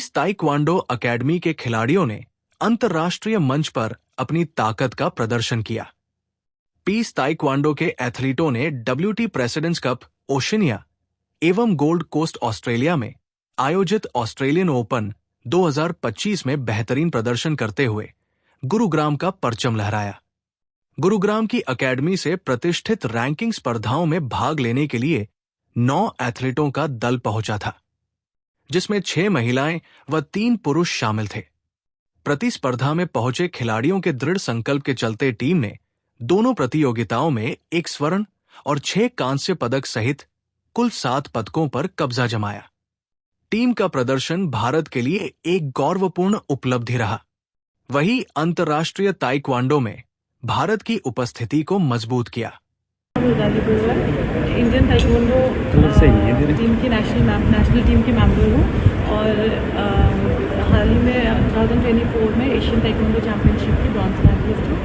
Piece taekwondo academy के खिलाड़ियों ने अंतर्राष्ट्रीय मंच पर अपनी ताकत का प्रदर्शन किया। पीस ताइक्वांडो के एथलीटों ने WT प्रेसिडेंट्स कप ओशिनिया एवं गोल्ड कोस्ट ऑस्ट्रेलिया में आयोजित ऑस्ट्रेलियन ओपन 2025 में बेहतरीन प्रदर्शन करते हुए गुरुग्राम का परचम लहराया। गुरुग्राम की अकेडमी से प्रतिष्ठित रैंकिंग स्पर्धाओं में भाग लेने के लिए 9 एथलीटों का दल पहुंचा था, जिसमें 6 महिलाएं व 3 पुरुष शामिल थे। प्रतिस्पर्धा में पहुंचे खिलाड़ियों के दृढ़ संकल्प के चलते टीम ने दोनों प्रतियोगिताओं में 1 स्वर्ण और 6 कांस्य पदक सहित कुल 7 पदकों पर कब्जा जमाया। टीम का प्रदर्शन भारत के लिए एक गौरवपूर्ण उपलब्धि रहा। वहीं अंतर्राष्ट्रीय ताइक्वांडो में भारत की उपस्थिति को मजबूत किया। इंडियन ताइक्वांडो टीम की नेशनल टीम के मेंबर हूँ और हाल ही में 2024 में एशियन ताइक्वांडो चैंपियनशिप की ब्रॉन्ज मेडलिस्ट हूँ।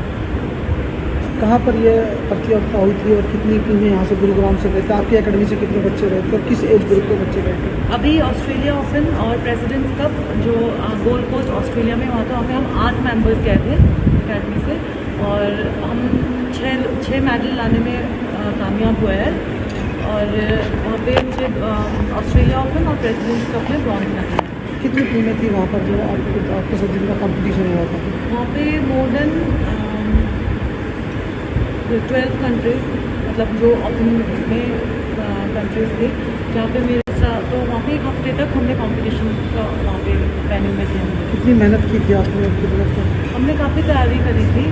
कहाँ पर ये प्रतियोगिता हुई थी और कितनी टीमें यहाँ से गुरुग्राम से गए थे? आपकी एकेडमी से कितने बच्चे गए थे और किस एज ग्रुप के बच्चे गए थे? अभी ऑस्ट्रेलिया ओपन और प्रेसिडेंट्स कप जो गोल्ड कोस्ट ऑस्ट्रेलिया में हुआ था, वहाँ पे हम 8 मेंबर्स गए थे एकेडमी से और हम 6 मेडल लाने में कामयाब हुए हैं और वहाँ पे मुझे ऑस्ट्रेलिया ओपन और प्रेसिडेंट्स कप में ब्रॉन्ज मिला। कितनी टीमें थी वहाँ पर जो आपके साथ जिनका कॉम्पिटिशन हुआ था? वहाँ पे मोर देन 12 कंट्रीज, मतलब जो ओपन में कंट्रीज थे जहाँ पे मेरे साथ, तो वहाँ पे 1 हफ्ते तक हमने कंपटीशन का वहाँ पे वेन्यू में थे। कितनी मेहनत की थी आपने? हमने काफ़ी तैयारी करी थी।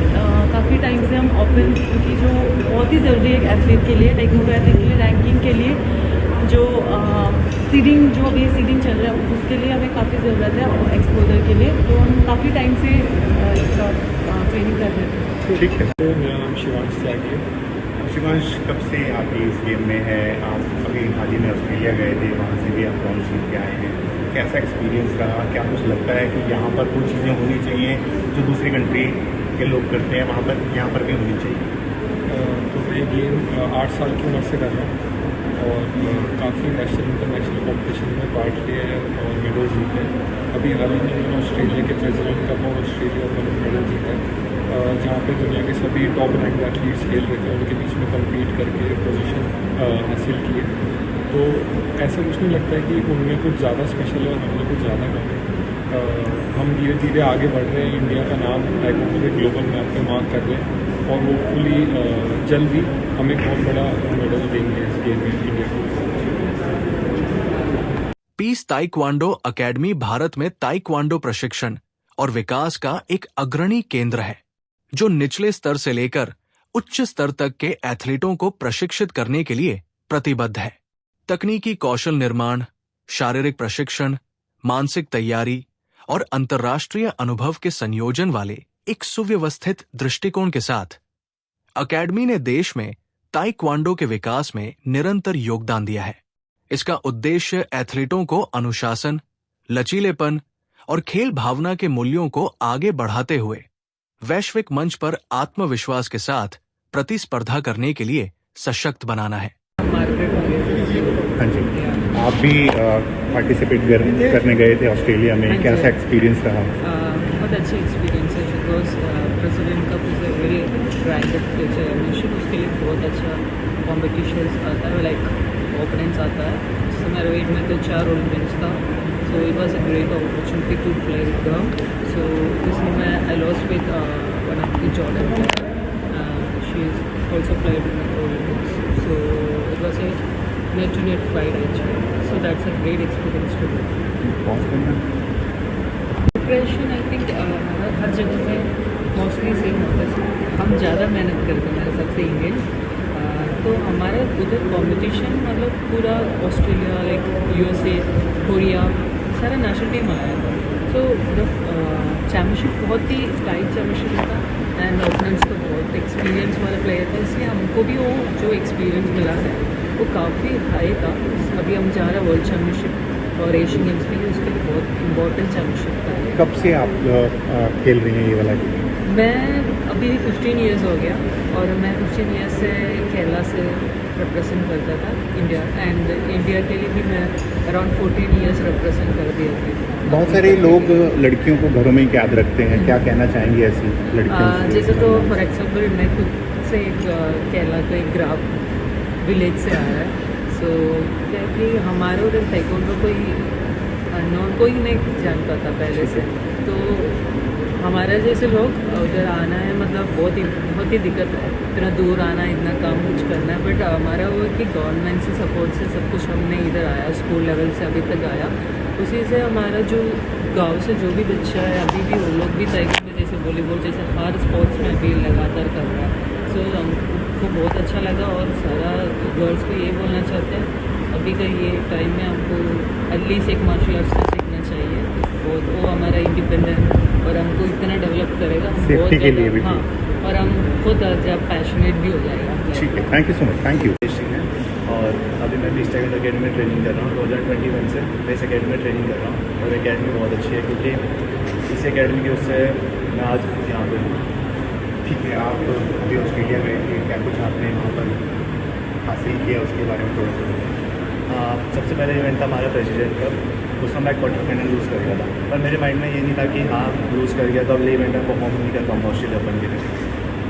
काफ़ी टाइम से हम ओपन की जो बहुत ही ज़रूरी है एक एथलीट के लिए, ताइक्वांडो एथलीट के लिए, रैंकिंग के लिए जो सीडिंग जो अभी सीडिंग चल रहा है उसके लिए हमें काफ़ी ज़रूरत है और एक्सपोजर के लिए, तो हम काफ़ी टाइम से इसका ट्रेनिंग कर रहे थे। ठीक है। मेरा नाम शिवांश त्यागी है। शिवांश, कब से आप इस गेम में है? आप अभी हाल ही में ऑस्ट्रेलिया गए थे, वहाँ से भी आप ब्रॉन्ज जीत के आए हैं। कैसा एक्सपीरियंस रहा? क्या कुछ लगता है कि यहाँ पर कुछ चीज़ें होनी चाहिए जो दूसरी कंट्री के लोग करते हैं, वहाँ पर यहाँ पर भी होनी चाहिए? तो मैं गेम 8 साल की उम्र से कर रहा हूँ और काफ़ी नेशनल इंटरनेशनल कॉम्पिटिशन में पार्ट लिए हैं और मेडल जीते हैं। अभी हाल ही में मैंने ऑस्ट्रेलिया के प्रेसिडेंट कप और ऑस्ट्रेलिया ओपन में मेडल जीता है, जहाँ पे दुनिया के सभी टॉप रैंक एथलीट्स खेल रहे थे, उनके बीच में कम्पीट करके पोजीशन हासिल किए। तो ऐसा कुछ नहीं लगता है कि उनमें कुछ ज़्यादा स्पेशल है और हमने कुछ ज़्यादा कम है। हम धीरे धीरे आगे बढ़ रहे हैं, इंडिया का नाम ताइक्वांडो के ग्लोबल मैप पे मार्क कर रहे हैं और होपफुली जल्द ही हमें बहुत बड़ा मेडल देंगे इस गेम में इंडिया को। पीस ताइक्वांडो अकेडमी भारत में ताइक्वांडो प्रशिक्षण और विकास का एक अग्रणी केंद्र है, जो निचले स्तर से लेकर उच्च स्तर तक के एथलीटों को प्रशिक्षित करने के लिए प्रतिबद्ध है। तकनीकी कौशल निर्माण, शारीरिक प्रशिक्षण, मानसिक तैयारी और अंतर्राष्ट्रीय अनुभव के संयोजन वाले एक सुव्यवस्थित दृष्टिकोण के साथ अकेडमी ने देश में ताइक्वांडो के विकास में निरंतर योगदान दिया है। इसका उद्देश्य एथलीटों को अनुशासन, लचीलेपन और खेल भावना के मूल्यों को आगे बढ़ाते हुए वैश्विक मंच पर आत्मविश्वास के साथ प्रतिस्पर्धा करने के लिए सशक्त बनाना है। हाँ जी, आप भी पार्टिसिपेट करने गए थे ऑस्ट्रेलिया में, कैसा एक्सपीरियंस रहा? बहुत अच्छी एक्सपीरियंस है, because president cup is a very ranked championship, उसके लिए बहुत अच्छा कॉम्पिटिशन आता है, लाइक ओपोनेंट्स आता है। जिससे मेरा वेट में तो 4 ओलंपिक्स था, so it was a great opportunity to play with him. So इसमें मैं I lost with one of the Jordan, she is also played in the Olympics, so it was a net-to-net fight actually, so that's a great experience to do. Preparation I think हर जगह में mostly same होता है। हम ज़्यादा मेहनत करते हैं मेरे सबसे इंडियन, तो हमारे उधर कंपटीशन मतलब पूरा ऑस्ट्रेलिया, लाइक USA, कोरिया, सारा नेशनल टीम आया था। सो द चैम्पियनशिप बहुत ही टाइट चैम्पियनशिप था एंड ओपोनेंट्स तो बहुत एक्सपीरियंस वाले प्लेयर थे, इसलिए हमको भी वो जो एक्सपीरियंस मिला है वो काफ़ी हाई था। अभी हम जा रहे हैं वर्ल्ड चैम्पियनशिप और एशियन गेम्स के लिए, उसके लिए बहुत इम्पोर्टेंट चैम्पियनशिप था। कब से आप खेल रही हैं ये वाला गेम? मैं अभी 15 इयर्स हो गया और मैं 15 इयर्स से केरला से रिप्रेजेंट करता था इंडिया, एंड इंडिया के लिए भी मैं अराउंड 14 इयर्स रिप्रेजेंट कर दिया थी। बहुत सारे लोग लड़कियों को घरों में ही कैद रखते हैं, क्या कहना चाहेंगे ऐसी लड़कियों से? जैसे तो फॉर एग्जांपल मैं खुद से एक केरला का एक ग्राफ विलेज से आया है, सो क्या है कि हमारे उधर ताइक्वांडो कोई नहीं जानता था पहले से, तो हमारे जैसे लोग उधर आना है मतलब बहुत ही दिक्कत है, इतना दूर आना है, इतना काम कुछ करना है, बट हमारा वो है कि गवर्नमेंट से सपोर्ट से सब कुछ हमने इधर आया, स्कूल लेवल से अभी तक आया, उसी से हमारा जो गांव से जो भी बच्चा है अभी भी वो लोग भी ताइक्वांडो में जैसे वॉलीबॉल जैसे हर स्पोर्ट्स में अभी लगातार कर रहा है। सो हमको बहुत अच्छा लगा और सारा गर्ल्स को ये बोलना चाहते हैं अभी का ये टाइम में हमको एटलीस्ट एक मार्शल आर्ट्स को सीखना चाहिए, वो हमारा इंडिपेंडेंट और हमको इतना डेवलप करेगा, हम बहुत सेफ्टी के लिए भी। हाँ, और हम खुद जब पैशनेट भी हो जाएगा। ठीक है, thank you so much, thank you. और अभी मैं बीस सेकंड अकेडमी में ट्रेनिंग कर रहा हूँ। 2021 से मैं इस अकेडमी में ट्रेनिंग कर रहा हूँ और अकेडमी बहुत अच्छी है क्योंकि इस अकेडमी की उससे मैं आज यहाँ पे हूँ। ठीक है, आप अभी ऑस्ट्रेलिया गए थे, क्या कुछ आपने वहाँ पर हासिल किया उसके बारे में थोड़ा सा? सबसे पहले इवेंट था हमारा प्रेसिडेंट कप, उसमें मैं क्वार्टर फाइनल लूज़ कर गया था, पर मेरे माइंड में ये नहीं था कि हाँ लूज़ कर गया तो अगले इवेंट में परफॉर्म नहीं कर पाऊँगा ऑस्ट्रेलिया ओपन के लिए।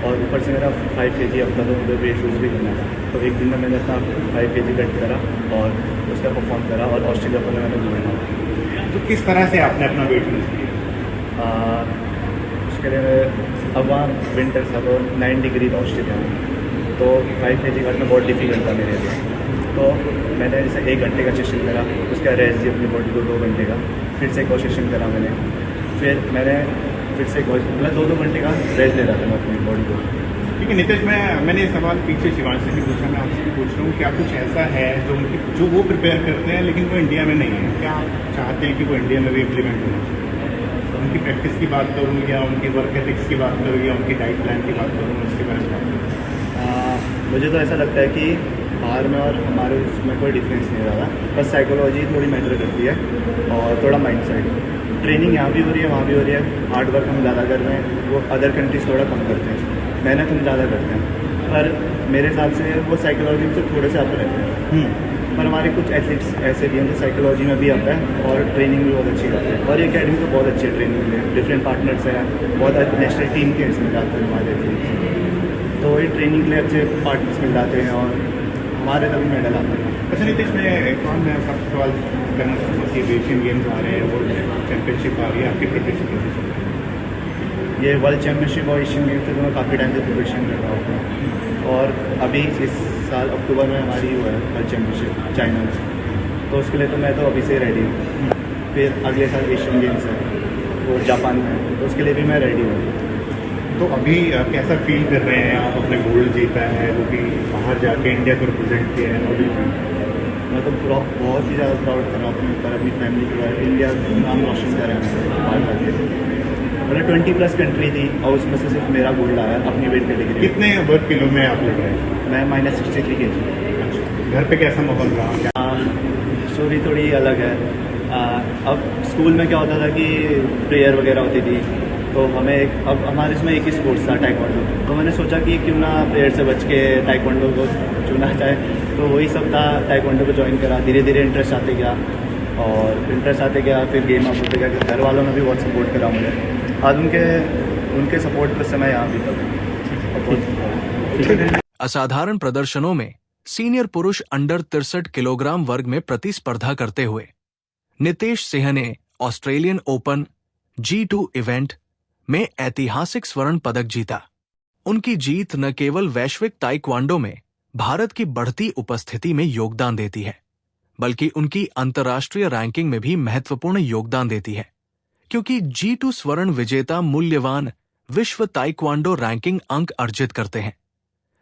और ऊपर से मेरा 5 kg अब था तो मुझे वेट लूज़ भी करना था, तो एक दिन में मैंने अपना 5 kg कट करा और उसका परफॉर्म करा और ऑस्ट्रेलिया ओपन में मैंने गोल्ड मारा। तो किस तरह से आपने अपना वेट लूज किया? उसके लिए अब वहाँ विंटर था तो 9 डिग्री था ऑस्ट्रेलिया में, तो 5 kg घटना बहुत डिफिकल्ट था मेरे लिए। तो मैंने जैसे 1 घंटे का सेशन करा, उसका रेस्ट दी अपनी बॉडी को 2 घंटे का, फिर से एक और सेशन करा मैंने, फिर मैंने फिर से मतलब 2-2 घंटे का रेस्ट ले रहा था मैं अपनी बॉडी को। ठीक है नीतीश, मैंने ये सवाल पीछे शिवांश से भी पूछा, मैं आपसे पूछ रहा हूँ, क्या कुछ ऐसा है जो वो प्रिपेयर करते हैं लेकिन वो इंडिया में नहीं है? क्या आप चाहते हैं कि वो इंडिया में भी इम्प्लीमेंट होना चाहिए? तो उनकी प्रैक्टिस की बात करूँ या उनकी वर्क एथिक्स की बात करूँ या उनकी डाइट प्लान की बात करूँ, उसके बारे में बात करूँ? मुझे तो ऐसा लगता है कि बाहर में और हमारे उसमें कोई डिफरेंस नहीं रहा, बस साइकोलॉजी थोड़ी मैटर करती है और थोड़ा माइंड सेट। ट्रेनिंग यहाँ भी हो रही है, वहाँ भी हो रही है, हार्ड वर्क हम ज़्यादा कर रहे हैं, वो अदर कंट्रीज थोड़ा कम करते हैं, मेहनत हम ज़्यादा करते हैं, पर मेरे हिसाब से वो साइकोलॉजी से थोड़े से अप रहते हैं। पर हमारे कुछ एथलीट्स ऐसे भी हैं जो साइकोलॉजी में भी अप है और ट्रेनिंग भी बहुत अच्छी करते हैं, और ये अकेडमी तो बहुत अच्छी है ट्रेनिंग में, डिफरेंट पार्टनर्स हैं, बहुत नेशनल टीम के इसमें जाते हैं हमारे एथलीट्स, तो ये ट्रेनिंग के लिए अच्छे पार्टनर्स मिल जाते हैं और हमारे तभी मेडल आते हैं। अच्छा नीतीश, मैं एक और मैं आपका सवाल करना चाहता हूँ कि एशियन गेम्स आ रहे हैं, वर्ल्ड चैम्पियनशिप आ रही है, आपकी प्रिपरेशन कैसे चल रही है? ये वर्ल्ड चैम्पियनशिप और एशियन गेम्स से तो मैं काफ़ी टाइम से प्रिपरेशन कर रहा हूँ, और अभी इस साल अक्टूबर में हमारी वो है वर्ल्ड चैम्पियनशिप चाइना में, तो उसके लिए तो मैं तो अभी से रेडी हूँ। फिर अगले साल एशियन गेम्स है वो जापान में, तो उसके लिए भी मैं रेडी हूँ। तो अभी कैसा फील कर रहे हैं आप? अपने गोल्ड जीता है, वो भी बाहर जाके इंडिया को रिप्रेजेंट किया है, और भी मैं तो बहुत ही ज़्यादा प्राउड कर रहा हूँ अपने ऊपर, अपनी फैमिली के बारे में। इंडिया नाम रोशन करा है बाहर जाके, मतलब 20+ कंट्री थी और उसमें से सिर्फ मेरा गोल्ड आया अपनी वेट कैटेगरी। कितने वर्क किलो में आप लड़ रहे हैं? मैं -63 kg। अच्छा, घर पे कैसा माहौल रहा? स्टोरी थोड़ी अलग है। अब स्कूल में क्या होता था कि प्रेयर वगैरह होती थी, तो हमें अब हमारे इसमें एक ही स्पोर्ट्स था टाइक्वांडो, तो मैंने सोचा कि क्यों ना प्रेयर से बच के टाइक्वांडो को चुना जाए, तो वही सब था, टाइक्वांडो को ज्वाइन करा। धीरे धीरे इंटरेस्ट आते गया और इंटरेस्ट आते गया, फिर गेम अप होते गया, घर वालों ने भी बहुत सपोर्ट करा मुझे, आज उनके सपोर्ट पर समय यहाँ भी तक। असाधारण प्रदर्शनों में सीनियर पुरुष अंडर 63 किलोग्राम वर्ग में प्रतिस्पर्धा करते हुए नितेश सिंह ने ऑस्ट्रेलियन ओपन G2 इवेंट में ऐतिहासिक स्वर्ण पदक जीता। उनकी जीत न केवल वैश्विक ताइक्वांडो में भारत की बढ़ती उपस्थिति में योगदान देती है, बल्कि उनकी अंतर्राष्ट्रीय रैंकिंग में भी महत्वपूर्ण योगदान देती है, क्योंकि G2 स्वर्ण विजेता मूल्यवान विश्व ताइक्वांडो रैंकिंग अंक अर्जित करते हैं,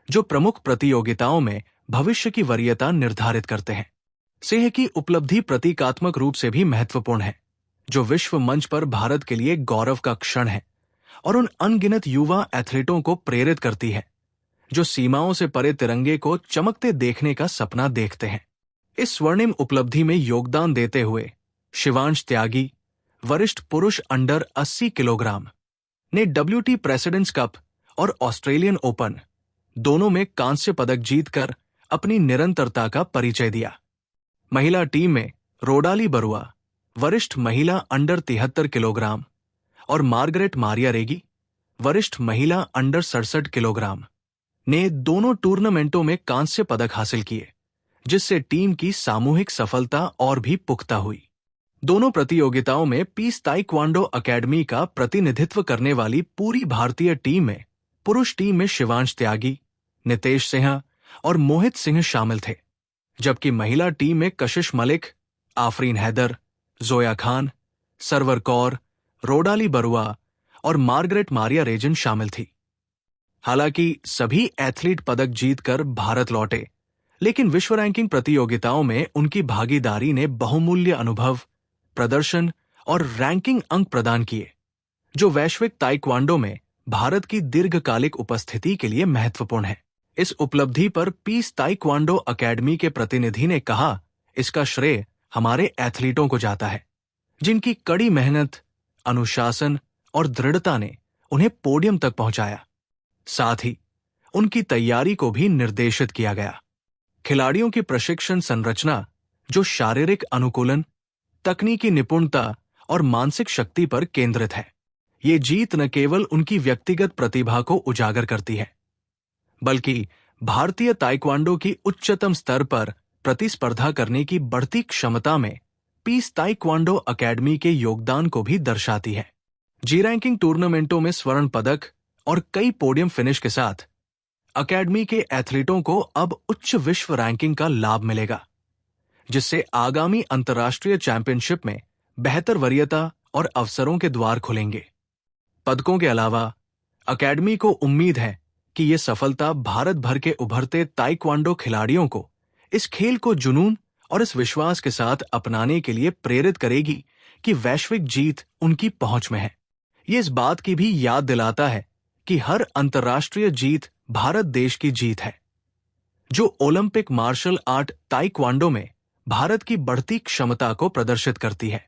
जो प्रमुख प्रतियोगिताओं में भविष्य की वरीयता निर्धारित करते हैं। सिंह की उपलब्धि प्रतीकात्मक रूप से भी महत्वपूर्ण है, जो विश्व मंच पर भारत के लिए गौरव का क्षण है और उन अनगिनत युवा एथलीटों को प्रेरित करती है जो सीमाओं से परे तिरंगे को चमकते देखने का सपना देखते हैं। इस स्वर्णिम उपलब्धि में योगदान देते हुए शिवांश त्यागी वरिष्ठ पुरुष अंडर 80 किलोग्राम, ने WT प्रेसिडेंट्स कप और ऑस्ट्रेलियन ओपन दोनों में कांस्य पदक जीतकर अपनी निरंतरता का परिचय दिया। महिला टीम में रोडाली बरुआ, वरिष्ठ महिला अंडर 73 किलोग्राम, और मार्गरेट मारिया रेगी, वरिष्ठ महिला अंडर 67 किलोग्राम, ने दोनों टूर्नामेंटों में कांस्य पदक हासिल किए, जिससे टीम की सामूहिक सफलता और भी पुख्ता हुई। दोनों प्रतियोगिताओं में पीस ताइक्वांडो अकेडमी का प्रतिनिधित्व करने वाली पूरी भारतीय टीम में पुरुष टीम में शिवांश त्यागी, नितेश सिंह और मोहित सिंह शामिल थे, जबकि महिला टीम में कशिश मलिक, आफरीन हैदर, जोया खान, सरवर कौर, रोडाली बरुआ और मार्गरेट मारिया रेजन शामिल थी। हालांकि सभी एथलीट पदक जीतकर भारत लौटे, लेकिन विश्व रैंकिंग प्रतियोगिताओं में उनकी भागीदारी ने बहुमूल्य अनुभव, प्रदर्शन और रैंकिंग अंक प्रदान किए, जो वैश्विक ताइक्वांडो में भारत की दीर्घकालिक उपस्थिति के लिए महत्वपूर्ण है। इस उपलब्धि पर पीस ताइक्वांडो अकेडमी के प्रतिनिधि ने कहा, इसका श्रेय हमारे एथलीटों को जाता है, जिनकी कड़ी मेहनत, अनुशासन और दृढ़ता ने उन्हें पोडियम तक पहुंचाया। साथ ही उनकी तैयारी को भी निर्देशित किया गया। खिलाड़ियों की प्रशिक्षण संरचना, जो शारीरिक अनुकूलन, तकनीकी निपुणता और मानसिक शक्ति पर केंद्रित है, ये जीत न केवल उनकी व्यक्तिगत प्रतिभा को उजागर करती है, बल्कि भारतीय ताइक्वांडो की उच्चतम स्तर पर प्रतिस्पर्धा करने की बढ़ती क्षमता में पीस ताइक्वांडो अकेडमी के योगदान को भी दर्शाती है। जी रैंकिंग टूर्नामेंटों में स्वर्ण पदक और कई पोडियम फिनिश के साथ अकेडमी के एथलीटों को अब उच्च विश्व रैंकिंग का लाभ मिलेगा, जिससे आगामी अंतर्राष्ट्रीय चैंपियनशिप में बेहतर वरीयता और अवसरों के द्वार खुलेंगे। पदकों के अलावा अकेडमी को उम्मीद है कि ये सफलता भारत भर के उभरते ताइक्वांडो खिलाड़ियों को इस खेल को जुनून और इस विश्वास के साथ अपनाने के लिए प्रेरित करेगी कि वैश्विक जीत उनकी पहुंच में है। ये इस बात की भी याद दिलाता है कि हर अंतर्राष्ट्रीय जीत भारत देश की जीत है, जो ओलंपिक मार्शल आर्ट ताइक्वांडो में भारत की बढ़ती क्षमता को प्रदर्शित करती है।